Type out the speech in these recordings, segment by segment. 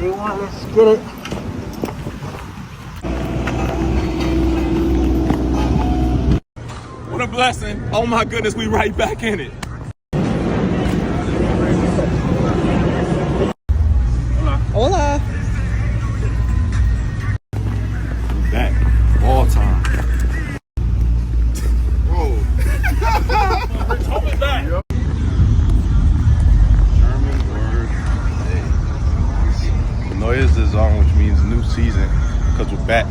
Day one, let's get it. What a blessing. Oh my goodness, we right back in it. Hola. Back. All time. Whoa. Back. German word. Hey. Neues Saison, which means new season, because we're back.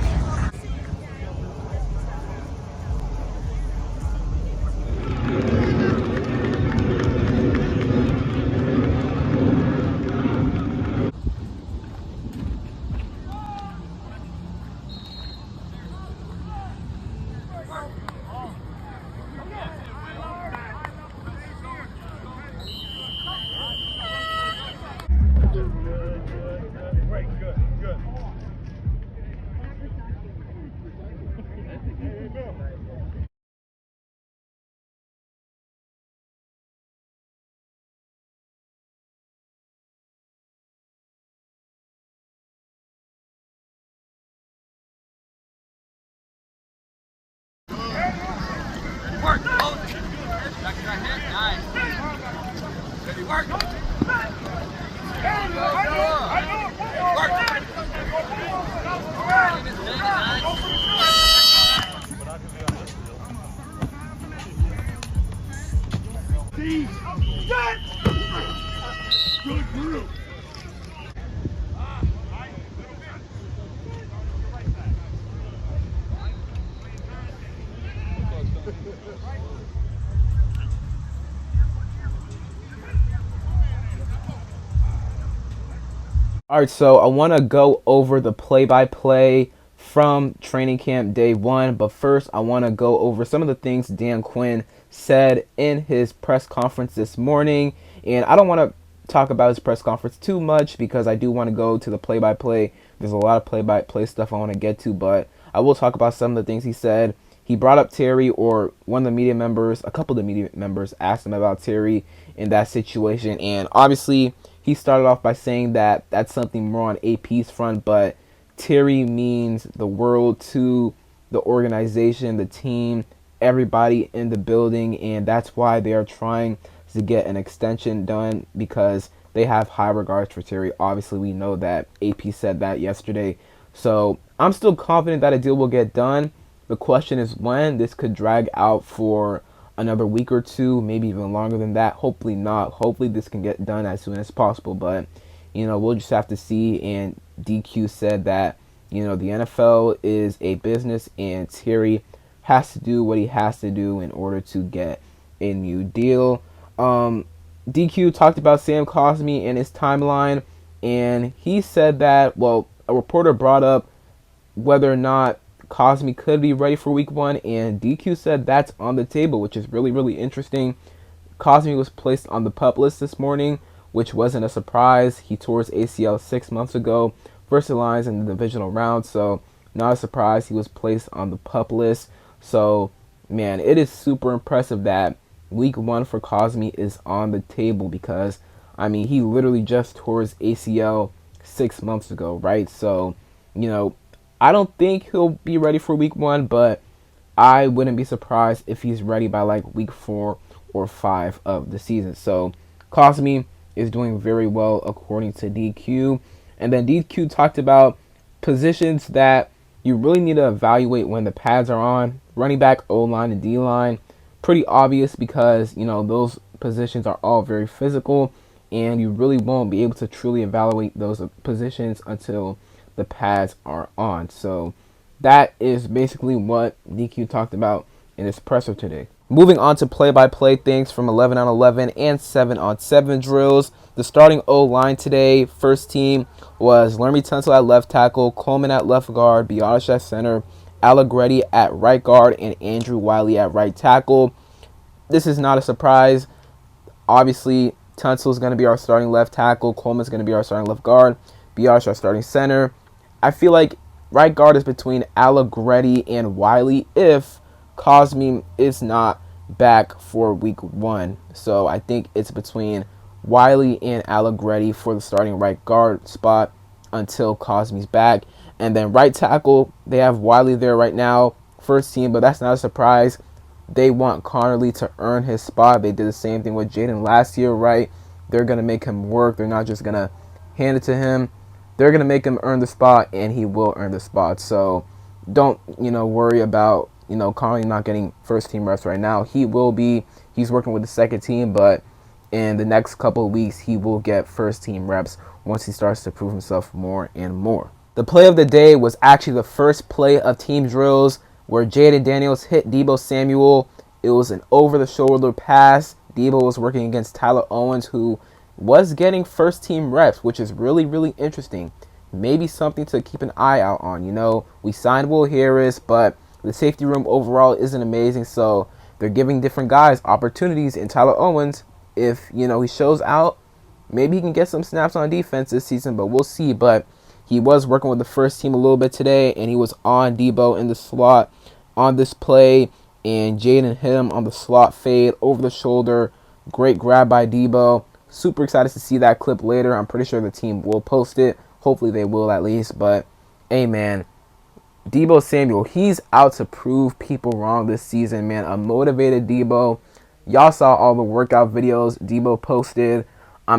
All right, so I want to go over the play-by-play from training camp day one, but first I want to go over some of the things Dan Quinn said in his press conference this morning. And I don't want to talk about his press conference too much because I do want to go to the play-by-play. There's a lot of play-by-play stuff I want to get to, but I will talk about some of the things he said. He brought up Terry, or one of the media members, a couple of the media members asked him about Terry in that situation, and obviously he started off by saying that that's something more on AP's front, but Terry means the world to the organization, the team, everybody in the building, and that's why they are trying to get an extension done because they have high regards for Terry. Obviously, we know that. AP said that yesterday. So I'm still confident that a deal will get done. The question is when. This could drag out for another week or two, maybe even longer than that. Hopefully not. Hopefully this can get done as soon as possible, but we'll just have to see. And DQ said that the NFL is a business and Terry has to do what he has to do in order to get a new deal. DQ talked about Sam Cosmi and his timeline, and he said that, well, a reporter brought up whether or not Cosmi could be ready for week one, and DQ said that's on the table, which is really, really interesting. Cosmi was placed on the PUP list this morning, which wasn't a surprise. He tore his ACL 6 months ago, versus the Lions in the divisional round, so not a surprise he was placed on the PUP list. So, man, it is super impressive that week one for Cosmi is on the table because, he literally just tore his ACL 6 months ago, right? So, I don't think he'll be ready for week one, but I wouldn't be surprised if he's ready by like week 4 or 5 of the season. So Cosmi is doing very well according to DQ. And then DQ talked about positions that you really need to evaluate when the pads are on. Running back, O-line, and D-line. Pretty obvious because, those positions are all very physical, and you really won't be able to truly evaluate those positions until the pads are on. So that is basically what DQ talked about in his presser today. Moving on to play-by-play things from 11-on-11 and 7-on-7 drills. The starting O-line today, first team, was Laremy Tunsil at left tackle, Coleman at left guard, Biadasz at center, Allegretti at right guard, and Andrew Wiley at right tackle. This is not a surprise. Obviously, Tunsil is going to be our starting left tackle, Coleman is going to be our starting left guard, Biadasz our starting center. I feel like right guard is between Allegretti and Wiley if Cosmi is not back for week one. So I think it's between Wiley and Allegretti for the starting right guard spot. until Cosme's back. And then right tackle, they have Wiley there right now, first team, but that's not a surprise. They want Connerly to earn his spot. They did the same thing with Jayden last year, right? They're going to make him work. They're not just going to hand it to him. They're going to make him earn the spot, and he will earn the spot. So don't, worry about, Connerly not getting first team reps right now. He will be. He's working with the second team, but in the next couple of weeks, he will get first team reps once he starts to prove himself more and more. The play of the day was actually the first play of team drills where Jayden Daniels hit Deebo Samuel. It was an over-the-shoulder pass. Deebo was working against Tyler Owens, who was getting first-team reps, which is really, really interesting. Maybe something to keep an eye out on. We signed Will Harris, but the safety room overall isn't amazing, so they're giving different guys opportunities. And Tyler Owens, if, he shows out, maybe he can get some snaps on defense this season, but we'll see. But he was working with the first team a little bit today, and he was on Deebo in the slot on this play, and Jayden hit him on the slot fade over the shoulder. Great grab by Deebo. Super excited to see that clip later. I'm pretty sure the team will post it. Hopefully they will at least. But, hey, man, Deebo Samuel, he's out to prove people wrong this season, man. A motivated Deebo. Y'all saw all the workout videos Deebo posted.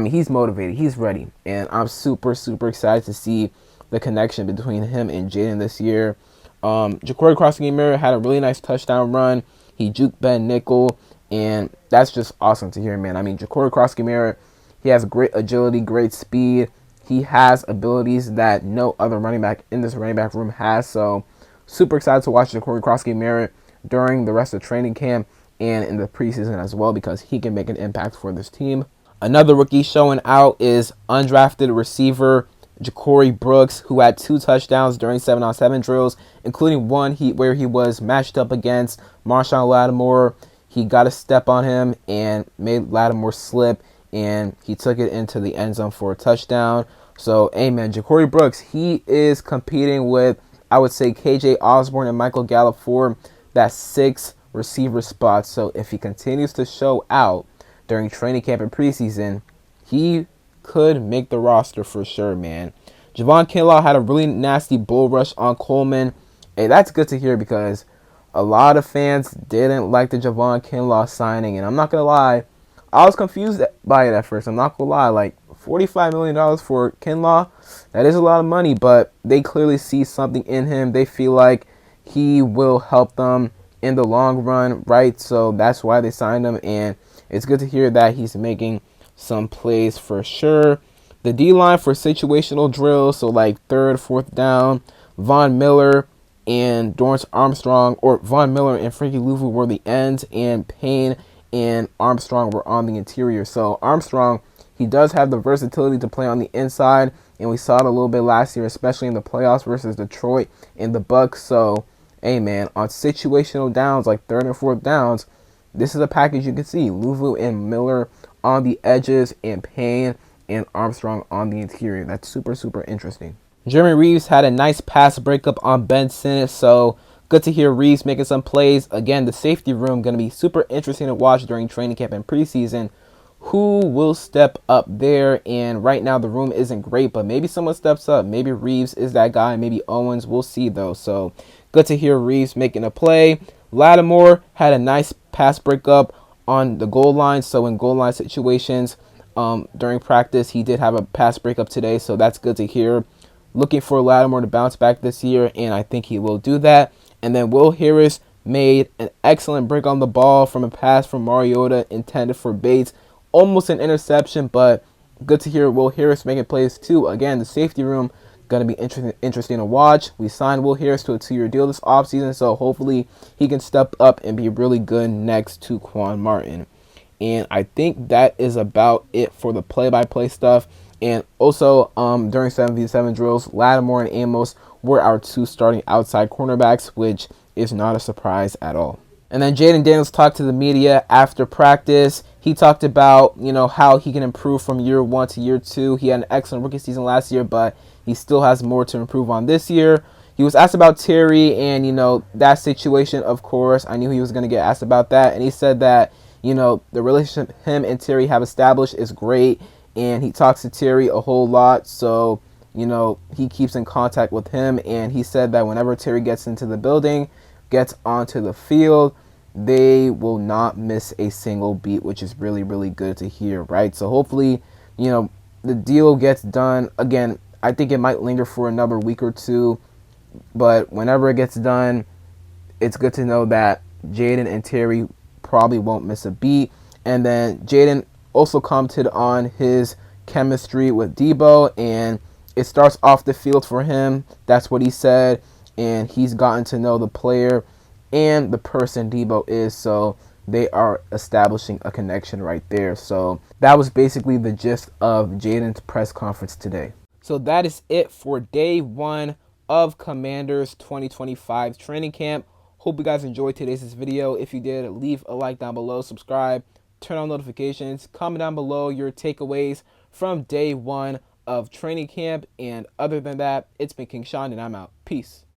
He's motivated. He's ready. And I'm super, super excited to see the connection between him and Jayden this year. Ja'Cory Cross-Game had a really nice touchdown run. He juked Ben Nickel, and that's just awesome to hear, man. Ja'Cory Cross-Game, he has great agility, great speed. He has abilities that no other running back in this running back room has. So super excited to watch Ja'Cory Cross-Game during the rest of training camp and in the preseason as well, because he can make an impact for this team. Another rookie showing out is undrafted receiver Ja'Cory Brooks, who had 2 touchdowns during 7-on-7 drills, including one where he was matched up against Marshawn Lattimore. He got a step on him and made Lattimore slip, and he took it into the end zone for a touchdown. So, hey, man, Ja'Cory Brooks, he is competing with, I would say, KJ Osborne and Michael Gallup for that 6 receiver spot. So if he continues to show out during training camp and preseason, he could make the roster for sure, man. Javon Kinlaw had a really nasty bull rush on Coleman. Hey, that's good to hear, because a lot of fans didn't like the Javon Kinlaw signing, and I'm not going to lie, I was confused by it at first. I'm not going to lie, like $45 million for Kinlaw, that is a lot of money, but they clearly see something in him. They feel like he will help them in the long run, right? So that's why they signed him, and it's good to hear that he's making some plays for sure. The D-line for situational drills, so like 3rd, 4th down, Von Miller and Dorrance Armstrong, or Von Miller and Frankie Louvu were the ends, and Payne and Armstrong were on the interior. So Armstrong, he does have the versatility to play on the inside, and we saw it a little bit last year, especially in the playoffs versus Detroit and the Bucks. So, hey, man, on situational downs like 3rd and 4th downs, this is a package you can see. Louvu and Miller on the edges, and Payne and Armstrong on the interior. That's super, super interesting. Jeremy Reeves had a nice pass breakup on Ben Sinnott, so good to hear Reeves making some plays. Again, the safety room going to be super interesting to watch during training camp and preseason. Who will step up there? And right now the room isn't great, but maybe someone steps up. Maybe Reeves is that guy. Maybe Owens. We'll see, though. So good to hear Reeves making a play. Lattimore had a nice pass breakup on the goal line. So in goal line situations during practice, he did have a pass breakup today. So that's good to hear. Looking for Lattimore to bounce back this year, and I think he will do that. And then Will Harris made an excellent break on the ball from a pass from Mariota intended for Bates. Almost an interception, but good to hear Will Harris making plays too. Again, the safety room going to be interesting to watch. We signed Will Harris to a 2-year deal this offseason, so hopefully he can step up and be really good next to Quan Martin. And I think that is about it for the play-by-play stuff. And also, during 7v7 drills, Lattimore and Amos were our 2 starting outside cornerbacks, which is not a surprise at all. And then Jayden Daniels talked to the media after practice. He talked about, how he can improve from year 1 to year 2. He had an excellent rookie season last year, but he still has more to improve on this year. He was asked about Terry and, that situation, of course. I knew he was going to get asked about that. And he said that, the relationship him and Terry have established is great. And he talks to Terry a whole lot. So he keeps in contact with him, and he said that whenever Terry gets into the building, gets onto the field, they will not miss a single beat, which is really, really good to hear, right? So hopefully, the deal gets done. Again, I think it might linger for another week or two, but whenever it gets done, it's good to know that Jayden and Terry probably won't miss a beat. And then Jayden also commented on his chemistry with Deebo, and it starts off the field for him. That's what he said. And he's gotten to know the player and the person Deebo is, so they are establishing a connection right there. So that was basically the gist of Jayden's press conference today. So that is it for day one of Commanders 2025 training camp. Hope you guys enjoyed today's video. If you did, leave a like down below, subscribe, turn on notifications, comment down below your takeaways from day one of training camp. And other than that, it's been King Sean, and I'm out. Peace.